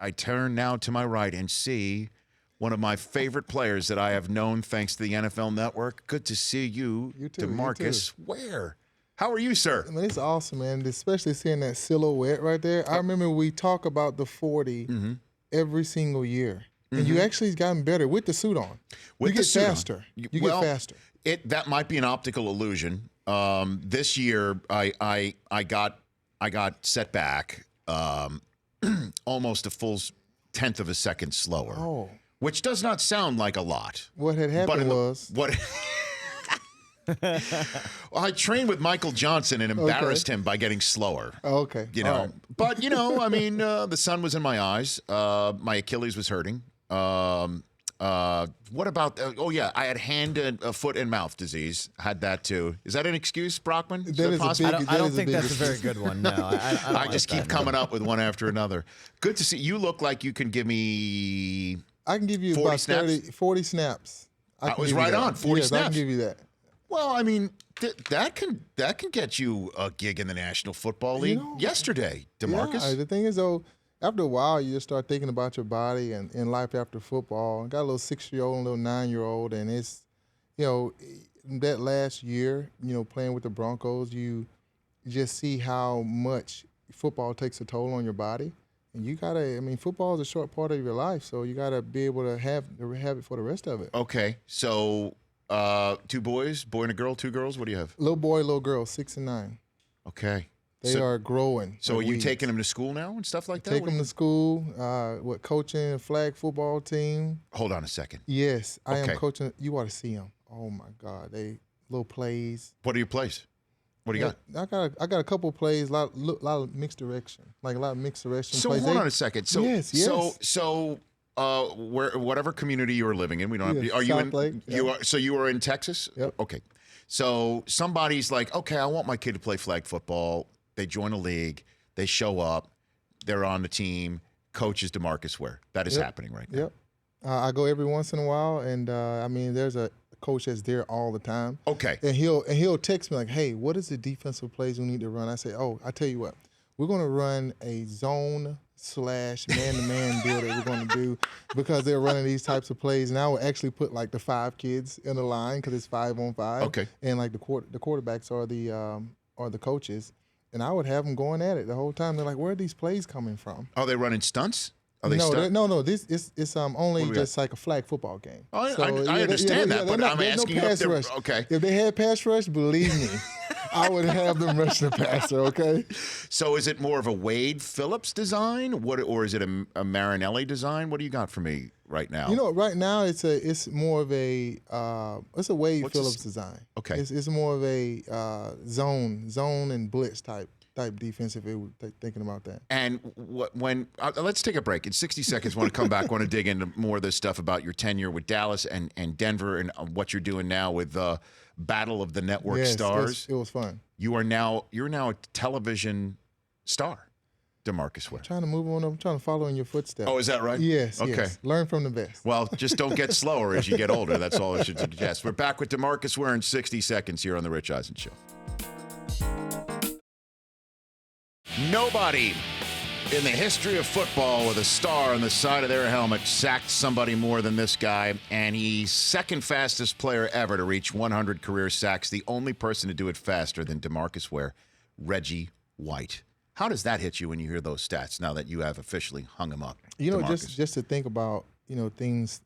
I turn now to my right and see one of my favorite players that I have known thanks to the NFL Network. Good to see you, DeMarcus Ware. How are you, sir? I mean, it's awesome, man, especially seeing that silhouette right there. I remember we talk about the 40 every single year. And you actually gotten better with the suit on. You get faster. You get faster. That might be an optical illusion. This year, I got set back almost a full tenth of a second slower, which does not sound like a lot. What had happened was I trained with Michael Johnson and embarrassed him by getting slower. Okay, you know, but you know, I mean, the sun was in my eyes. My Achilles was hurting. What about? Oh yeah, I had hand and foot and mouth disease. Had that too. Is that an excuse, Brockman? I don't think that's a very good one. No, I just keep coming up with one after another. Good to see you. Look like you can give me. I can give you 40 about snaps? 40 snaps. I was right on 40 snaps. I can give you that. Well, I mean, that can get you a gig in the National Football League yesterday, DeMarcus. Yeah, the thing is, though, after a while, you just start thinking about your body and life after football. I got a little 6-year-old and a little 9-year-old, and it's, you know, that last year, you know, playing with the Broncos, you just see how much football takes a toll on your body. And you gotta, I mean, football is a short part of your life, so you gotta be able to have it for the rest of it. Okay, so 2 boys, boy and a girl, 2 girls. What do you have? Little boy, little girl, 6 and 9. Okay. They are growing. So are you taking them to school now and stuff like that? Take them to school, coaching a flag football team. Hold on a second. Yes, I am coaching. You ought to see them. Oh, my God. They little plays. What are your plays? What do you got? I got a couple plays, a lot of mixed direction, like a lot of mixed direction so plays. Hold on a second. So, yes. whatever community you're living in, we don't have to, are you in, Lake, you are in Texas? Yep. Okay. So somebody's like, okay, I want my kid to play flag football. They join a league. They show up. They're on the team. Coach is DeMarcus Ware. That is happening right now. Yep. I go every once in a while, and I mean, there's a coach that's there all the time. Okay. And he'll text me like, hey, what is the defensive plays we need to run? I say, I tell you what, we're going to run a zone / man-to-man deal that we're going to do because they're running these types of plays. And I will actually put like the 5 kids in the line because it's 5-on-5. Okay. And like the quarterbacks are the coaches. And I would have them going at it the whole time. They're like, where are these plays coming from? Are they running stunts? Are they no. This it's only just like a flag football game. Oh, so, I understand that, but I'm asking you if they're okay. If they had pass rush, believe me, I would have them rush the passer. Okay. So is it more of a Wade Phillips design, or is it a Marinelli design? What do you got for me right now? You know, right now it's more of a it's a Wade Phillips design. Okay. It's more of a zone and blitz type defense if it were thinking about that. And when let's take a break. In 60 seconds, want to come back, want to dig into more of this stuff about your tenure with Dallas and Denver and what you're doing now with the Battle of the Network Stars. It was fun. You're now a television star, DeMarcus Ware. I'm trying to move on. I'm trying to follow in your footsteps. Oh, is that right? Yes. Okay. Yes. Learn from the best. Well, just don't get slower as you get older. That's all I should suggest. We're back with DeMarcus Ware in 60 seconds here on The Rich Eisen Show. Nobody in the history of football with a star on the side of their helmet sacked somebody more than this guy, and he's second fastest player ever to reach 100 career sacks, the only person to do it faster than DeMarcus Ware, Reggie White. How does that hit you when you hear those stats now that you have officially hung him up? You know, DeMarcus? just to think about, you know, things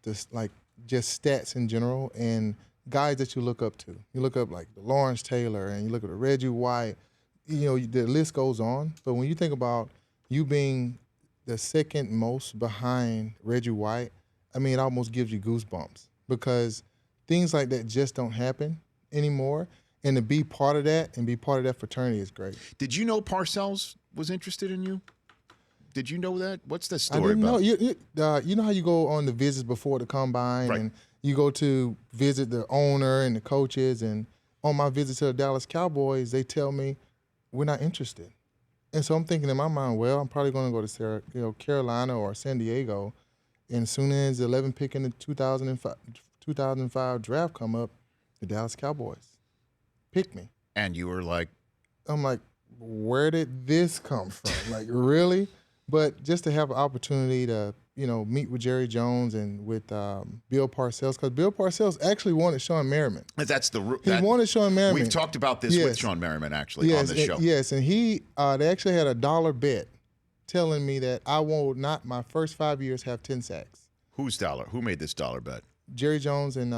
just like just stats in general and guys that you look up to. You look up like Lawrence Taylor and you look at Reggie White. You know, the list goes on. But when you think about you being the second most behind Reggie White, I mean, it almost gives you goosebumps because things like that just don't happen anymore. And to be part of that and be part of that fraternity is great. Did you know Parcells was interested in you? Did you know that? What's the story I didn't about? Know. You know how you go on the visits before the combine right. and you go to visit the owner and the coaches. And on my visit to the Dallas Cowboys, they tell me, we're not interested. And so I'm thinking in my mind, well, I'm probably going to go to Carolina or San Diego. And as soon as the 11th pick in the 2005 draft come up, the Dallas Cowboys picked me. And you were like? I'm like, where did this come from? Like, really? But just to have an opportunity to, meet with Jerry Jones and with Bill Parcells, because Bill Parcells actually wanted Sean Merriman. He wanted Sean Merriman. We've talked about this with Sean Merriman, actually, on the show. Yes, and they actually had a dollar bet telling me that I will not, my first 5 years, have 10 sacks. Whose dollar? Who made this dollar bet? Jerry Jones and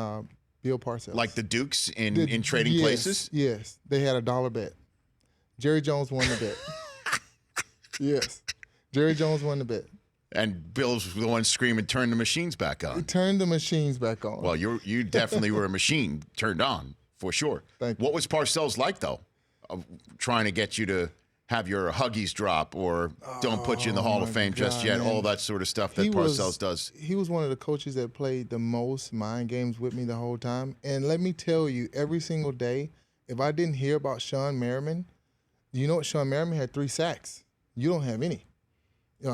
Bill Parcells. Like the Dukes in Trading Places? Yes, they had a dollar bet. Jerry Jones won the bet. Yes, Jerry Jones won the bet. And Bill's the one screaming, "Turn the machines back on." Turn the machines back on. Well, you definitely were a machine turned on, for sure. Thank you. What was Parcells like, though, trying to get you to have your Huggies drop or don't put you in the Hall of Fame just yet, all that sort of stuff that Parcells does? He was one of the coaches that played the most mind games with me the whole time. And let me tell you, every single day, if I didn't hear about Sean Merriman, you know what? Sean Merriman had 3 sacks. You don't have any.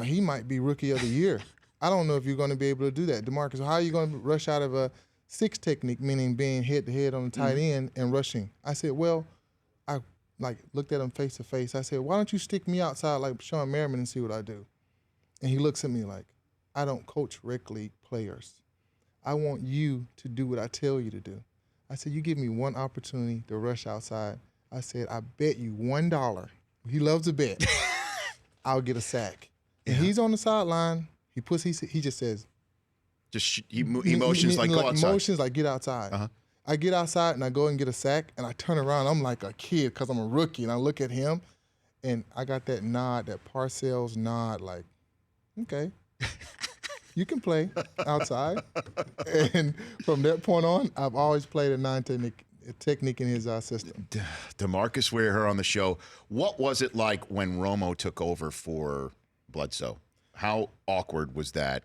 He might be Rookie of the Year. I don't know if you're going to be able to do that. DeMarcus, how are you going to rush out of a 6 technique, meaning being head-to-head on the tight end and rushing? I said, well, I looked at him face to face. I said, why don't you stick me outside like Sean Merriman and see what I do? And he looks at me like, I don't coach rec league players. I want you to do what I tell you to do. I said, you give me one opportunity to rush outside. I said, I bet you $1. He loves a bet. I'll get a sack. And he's on the sideline. He just says. He motions like go outside. Motions like get outside. Uh-huh. I get outside and I go and get a sack and I turn around. I'm like a kid because I'm a rookie and I look at him and I got that nod, that Parcells nod, like, okay, you can play outside. And from that point on, I've always played a 9 technique in his system. DeMarcus Ware here on the show. What was it like when Romo took over for Bledsoe? How awkward was that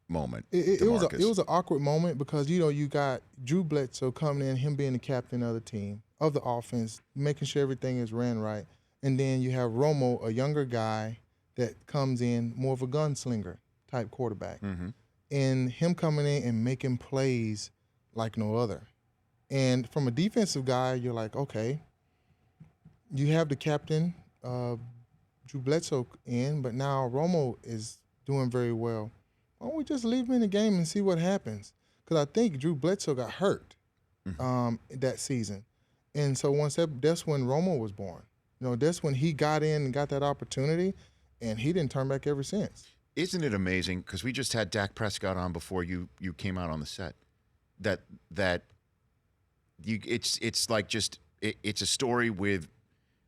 moment? It was an awkward moment because you got Drew Bledsoe coming in, him being the captain of the team, of the offense, making sure everything is ran right, and then you have Romo, a younger guy that comes in, more of a gunslinger type quarterback, and him coming in and making plays like no other. And from a defensive guy, you're like, okay, you have the captain, Drew Bledsoe in, but now Romo is doing very well. Why don't we just leave him in the game and see what happens? Because I think Drew Bledsoe got hurt that season. And so that's when Romo was born. That's when he got in and got that opportunity, and he didn't turn back ever since. Isn't it amazing? Because we just had Dak Prescott on before you came out on the set. It's like it's a story with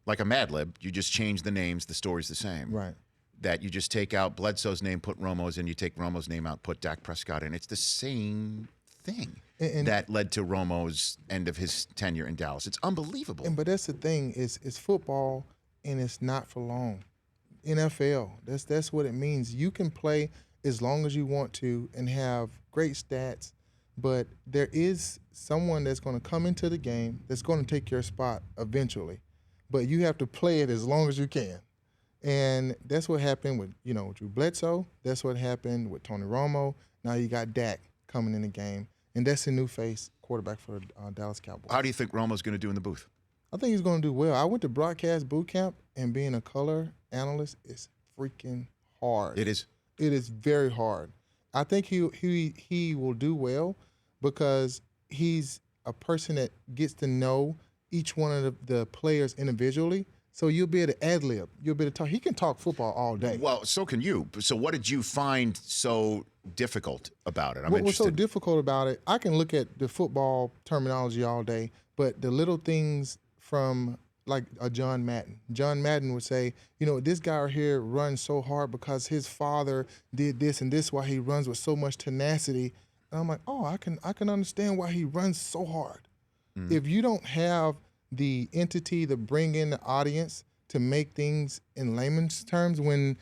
like a Mad Lib. You just change the names, the story's the same. Right. That you just take out Bledsoe's name, put Romo's in, you take Romo's name out, put Dak Prescott in. It's the same thing and that led to Romo's end of his tenure in Dallas. It's unbelievable. But that's the thing, it's football and it's not for long. NFL, that's what it means. You can play as long as you want to and have great stats, but there is someone that's going to come into the game that's going to take your spot eventually. But you have to play it as long as you can. And that's what happened with, Drew Bledsoe. That's what happened with Tony Romo. Now you got Dak coming in the game. And that's the new face quarterback for Dallas Cowboys. How do you think Romo's going to do in the booth? I think he's going to do well. I went to broadcast boot camp, and being a color analyst is freaking hard. It is? It is very hard. I think he will do well because he's a person that gets to know each one of the players individually. So you'll be able to ad-lib. You'll be able to talk. He can talk football all day. Well, so can you. So what did you find so difficult about it? What was so difficult about it, I can look at the football terminology all day, but the little things from like a John Madden. John Madden would say, this guy right here runs so hard because his father did this and this, why he runs with so much tenacity. And I'm like, oh, I can understand why he runs so hard. If you don't have the entity to bring in the audience to make things in layman's terms, when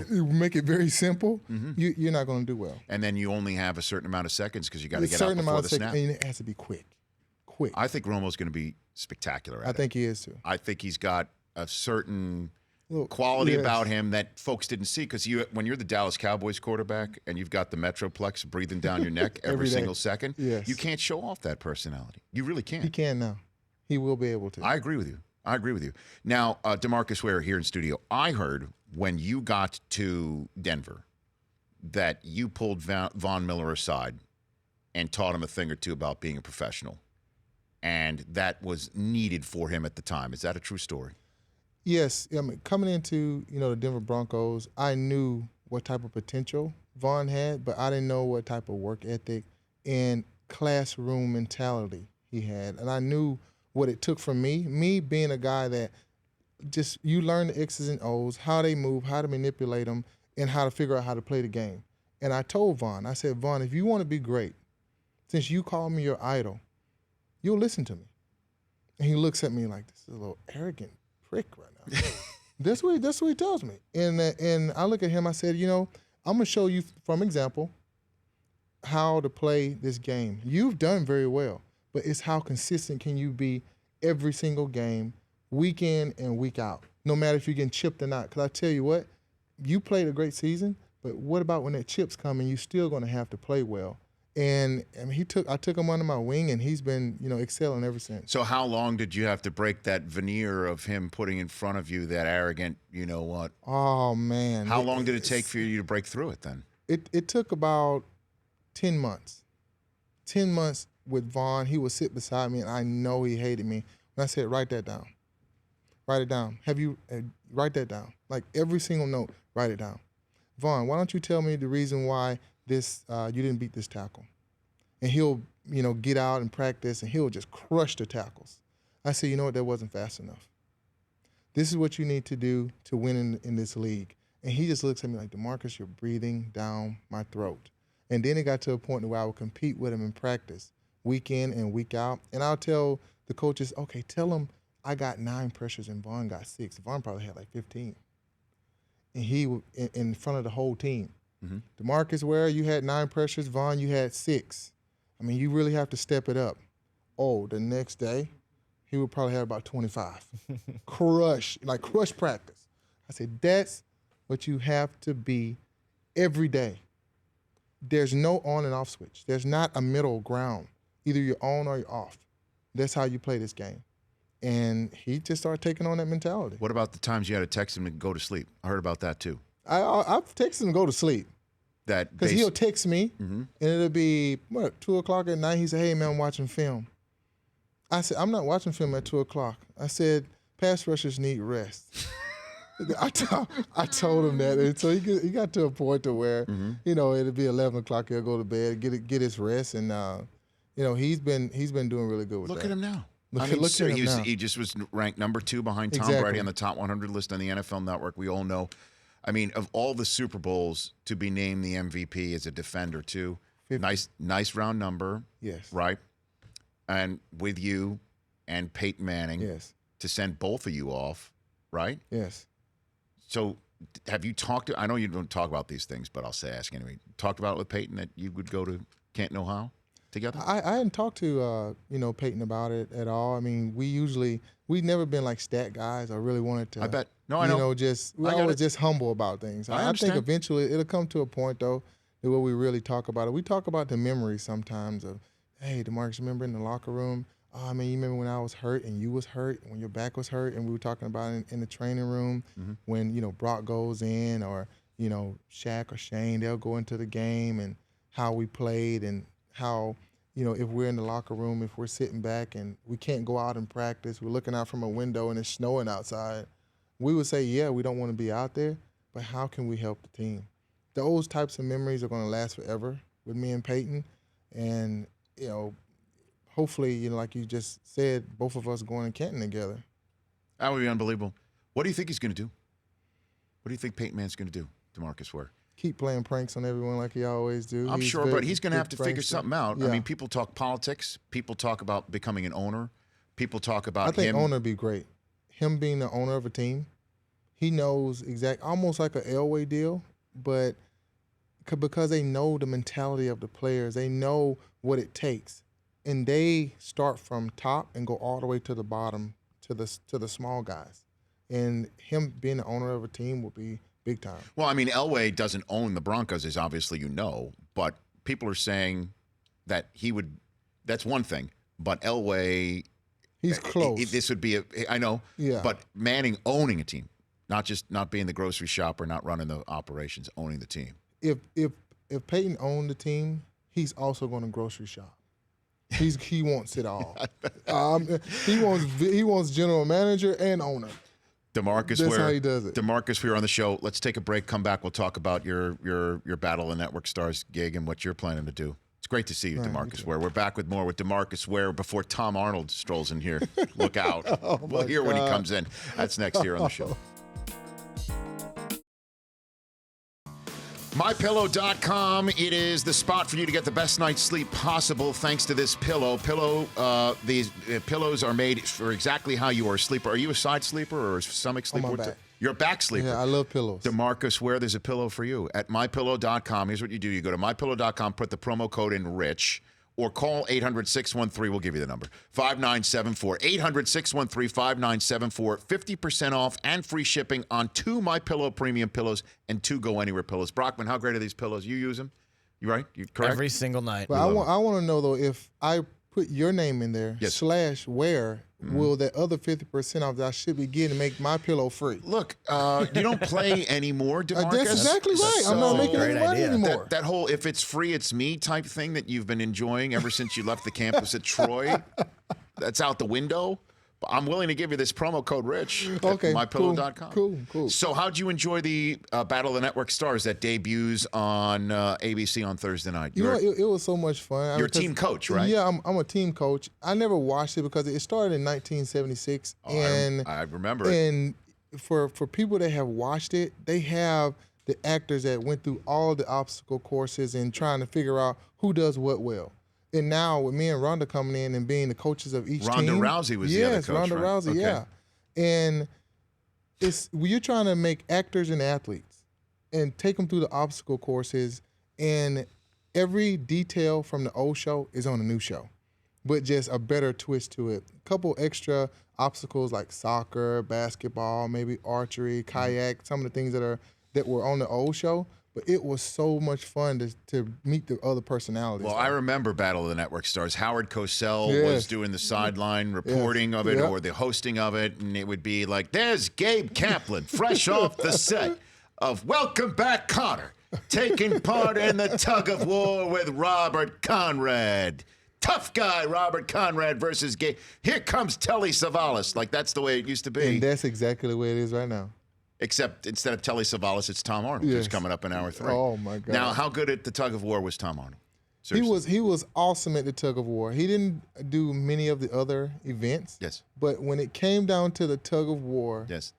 you make it very simple, you're not going to do well. And then you only have a certain amount of seconds because you got to get out before the snap. And it has to be quick. I think Romo's going to be spectacular at it. I think he is too. I think he's got a certain quality about him that folks didn't see, because when you're the Dallas Cowboys quarterback and you've got the Metroplex breathing down your neck every single second, you can't show off that personality. You really can't. He can now. He will be able to. I agree with you. I agree with you. Now, DeMarcus Ware here in studio. I heard when you got to Denver that you pulled Von Miller aside and taught him a thing or two about being a professional, and that was needed for him at the time. Is that a true story? Yes. I mean, coming into the Denver Broncos, I knew what type of potential Von had, but I didn't know what type of work ethic and classroom mentality he had. And I knew what it took from me being a guy that just you learn the X's and O's, how they move, how to manipulate them, and how to figure out how to play the game. And I told Von, I said, Von, if you want to be great, since you call me your idol, you'll listen to me. And he looks at me like, this is a little arrogant prick right now. That's what he tells me. And I look at him, I said, I'm going to show you from example how to play this game. You've done very well, but it's how consistent can you be every single game, week in and week out, no matter if you're getting chipped or not. Because I tell you what, you played a great season, but what about when that chips come and you're still going to have to play well? And I mean, I took him under my wing, and he's been, excelling ever since. So how long did you have to break that veneer of him putting in front of you that arrogant, you know what? Oh, man. How long did it take for you to break through it then? It took about 10 months. 10 months with Von. He would sit beside me, and I know he hated me. And I said, write that down. Write it down. Write that down. Like every single note, write it down. Von, why don't you tell me the reason why you didn't beat this tackle? And he'll, get out and practice, and he'll just crush the tackles. I said, you know what, that wasn't fast enough. This is what you need to do to win in this league. And he just looks at me like, DeMarcus, you're breathing down my throat. And then it got to a point where I would compete with him in practice, week in and week out. And I'll tell the coaches, okay, tell him I got 9 pressures and Von got 6. Von probably had like 15. And he in front of the whole team. Mm-hmm. DeMarcus Ware, you had 9 pressures. Von, you had 6. I mean, you really have to step it up. Oh, the next day, he would probably have about 25. Crush practice. I said, that's what you have to be every day. There's no on and off switch. There's not a middle ground. Either you're on or you're off. That's how you play this game. And he just started taking on that mentality. What about the times you had to text him to go to sleep? I heard about that too. I've texted him to go to sleep. Because he'll text me, and it'll be, 2 o'clock at night. He said, hey, man, I'm watching film. I said, I'm not watching film at 2 o'clock. I said, pass rushers need rest. I told him that. And so he got to a point to where, it'll be 11 o'clock, he'll go to bed, get his rest. And, he's been doing really good with that. Look at him now. Look at him now. He just was ranked number 2 behind Tom Brady on the top 100 list on the NFL Network. We all know. I mean, of all the Super Bowls to be named the MVP as a defender too, 50. Nice round number. Yes. Right? And with you and Peyton Manning. Yes. To send both of you off, right? Yes. So have you talked I know you don't talk about these things, but I'll ask anyway. Talked about it with Peyton that you would go to Canton, Ohio together? I hadn't talked to Peyton about it at all. I mean, we've never been like stat guys. I really wanted to. I bet. No, I know. We're always just humble about things. I think eventually it'll come to a point though where we really talk about it. We talk about the memories sometimes of, hey, DeMarcus, remember in the locker room? Oh, I mean, you remember when I was hurt and you was hurt, when your back was hurt, and we were talking about it in the training room when Brock goes in, or Shaq or Shane, they'll go into the game and how we played and how, if we're in the locker room, if we're sitting back and we can't go out and practice, we're looking out from a window and it's snowing outside, we would say, yeah, we don't want to be out there, but how can we help the team? Those types of memories are going to last forever with me and Peyton. And, hopefully, like you just said, both of us going to Canton together. That would be unbelievable. What do you think he's going to do? What do you think Peyton Manning's going to do, DeMarcus Ware? Keep playing pranks on everyone like he always do. I'm sure, but he's going to have to figure something out. Yeah. I mean, people talk politics. People talk about becoming an owner. People talk about I think him. owner would be great. Him being the owner of a team, he knows almost like an Elway deal, but because they know the mentality of the players, they know what it takes, and they start from top and go all the way to the bottom to the small guys. And him being the owner of a team will be big time. Well, I mean, Elway doesn't own the Broncos, as obviously but people are saying that he would. That's one thing, but Elway He's close. This would be I know. Yeah. But Manning owning a team, not being the grocery shopper, not running the operations, owning the team. If Peyton owned the team, he's also going to grocery shop. He wants it all. He wants general manager and owner. DeMarcus That's Ware. how he does it. DeMarcus Ware on the show. Let's take a break. Come back. We'll talk about your Battle of the Network Stars gig and what you're planning to do. It's great to see you, DeMarcus Ware. We're back with more with DeMarcus Ware before Tom Arnold strolls in here. Look out. We'll hear when he comes in. That's next here on the show. MyPillow.com. It is the spot for you to get the best night's sleep possible thanks to this pillow. These pillows are made for exactly how you are a sleeper. Are you a side sleeper or a stomach sleeper? On my back. You're a back sleeper. Yeah, I love pillows. DeMarcus Ware, there's a pillow for you. At MyPillow.com, here's what you do. You go to MyPillow.com, put the promo code in RICH, or call 800-613, we'll give you the number, 5974. 800-613-5974. 50% off and free shipping on 2 MyPillow premium pillows and 2 Go Anywhere pillows. Brockman, how great are these pillows? You use them? You right? You correct? Every single night. But I want to know, though, if I put your name in there, yes. /Ware, will that other 50% off that I should be getting make my pillow free? Look, you don't play anymore, DeMarcus. That's exactly right. I'm not making any money anymore. That whole if it's free, it's me type thing that you've been enjoying ever since you left the campus at Troy, that's out the window. I'm willing to give you this promo code RICH at MyPillow.com. Cool. So how'd you enjoy the Battle of the Network Stars that debuts on ABC on Thursday night? You know, it was so much fun. You're a team coach, right? Yeah, I'm a team coach. I never watched it because it started in 1976. And I remember it. And for people that have watched it, they have the actors that went through all the obstacle courses and trying to figure out who does what well. And now with me and Ronda coming in and being the coaches of each team. Ronda Rousey was the other coach, Ronda right? Rousey, Okay. yeah. And you're trying to make actors and athletes and take them through the obstacle courses, and every detail from the old show is on the new show, but just a better twist to it. A couple extra obstacles like soccer, basketball, maybe archery, kayak, some of the things that were on the old show. But it was so much fun to meet the other personalities. Well, I remember Battle of the Network Stars. Howard Cosell was doing the sideline reporting of it or the hosting of it, and it would be like, there's Gabe Kaplan, fresh off the set of Welcome Back, Kotter, taking part in the tug of war with Robert Conrad. Tough guy, Robert Conrad versus Gabe. Here comes Telly Savalas. Like, that's the way it used to be. And that's exactly the way it is right now. Except instead of Telly Savalas, it's Tom Arnold, who's coming up in hour 3. Oh, my God. Now, how good at the tug of war was Tom Arnold? Seriously. He was awesome at the tug of war. He didn't do many of the other events. Yes. But when it came down to the tug of war, yes,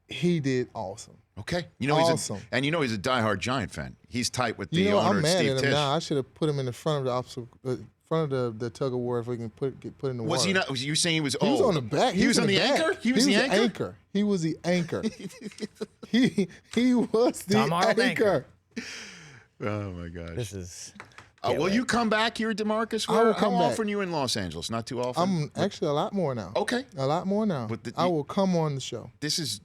he did awesome. Okay. You know, awesome. He's a diehard Giant fan. He's tight with the owner, owner, I'm mad Steve at him Tisch. now. I should have put him in the front of the obstacle. Front of the tug of war, if we can get put in the water. Was he not? Was you saying he was? He was on the back. He was on the anchor. He was the anchor. He was the anchor. he was the anchor. Oh my gosh! This is. Will you come back here, DeMarcus? I will come How back. often are you in Los Angeles? Not too often. I'm actually a lot more now. Okay. A lot more now. I will come on the show. This is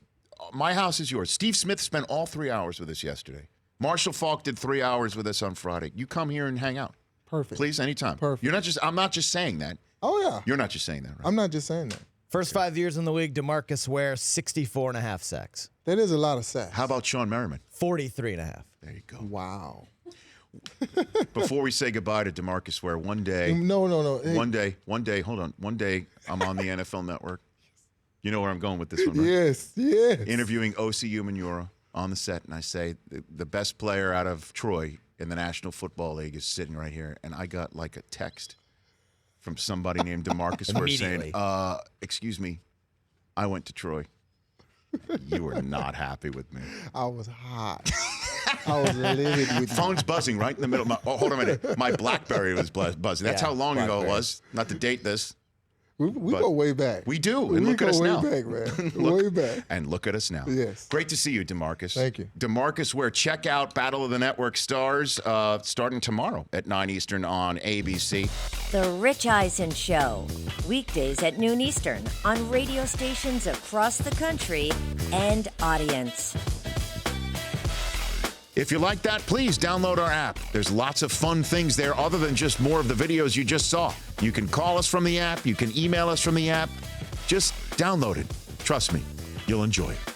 my house is yours. Steve Smith spent all 3 hours with us yesterday. Marshall Faulk did 3 hours with us on Friday. You come here and hang out. Perfect. Please, anytime. Perfect. I'm not just saying that. Oh, yeah. You're not just saying that, right? I'm not just saying that. First 5 years in the league, DeMarcus Ware, 64.5 sacks. That is a lot of sacks. How about Sean Merriman? 43.5. There you go. Wow. Before we say goodbye to DeMarcus Ware, one day. No. Hey. One day, hold on. One day, I'm on the NFL Network. You know where I'm going with this one, right? Yes. Interviewing O.C. Umenyiora on the set, and I say, the best player out of Troy in the National Football League is sitting right here. And I got like a text from somebody named DeMarcus Ware saying, excuse me, I went to Troy. You were not happy with me. I was hot. I was livid with you. Phone's buzzing right in the middle. Hold on a minute. My BlackBerry was buzzing. That's how long ago it was. Not to date this. We go way back. We do. And look at us now. We go way back, man. Way back. And look at us now. Yes. Great to see you, DeMarcus. Thank you. DeMarcus Ware. Check out Battle of the Network Stars starting tomorrow at 9 Eastern on ABC. The Rich Eisen Show. Weekdays at noon Eastern on radio stations across the country and audience. If you like that, please download our app. There's lots of fun things there other than just more of the videos you just saw. You can call us from the app. You can email us from the app. Just download it. Trust me, you'll enjoy it.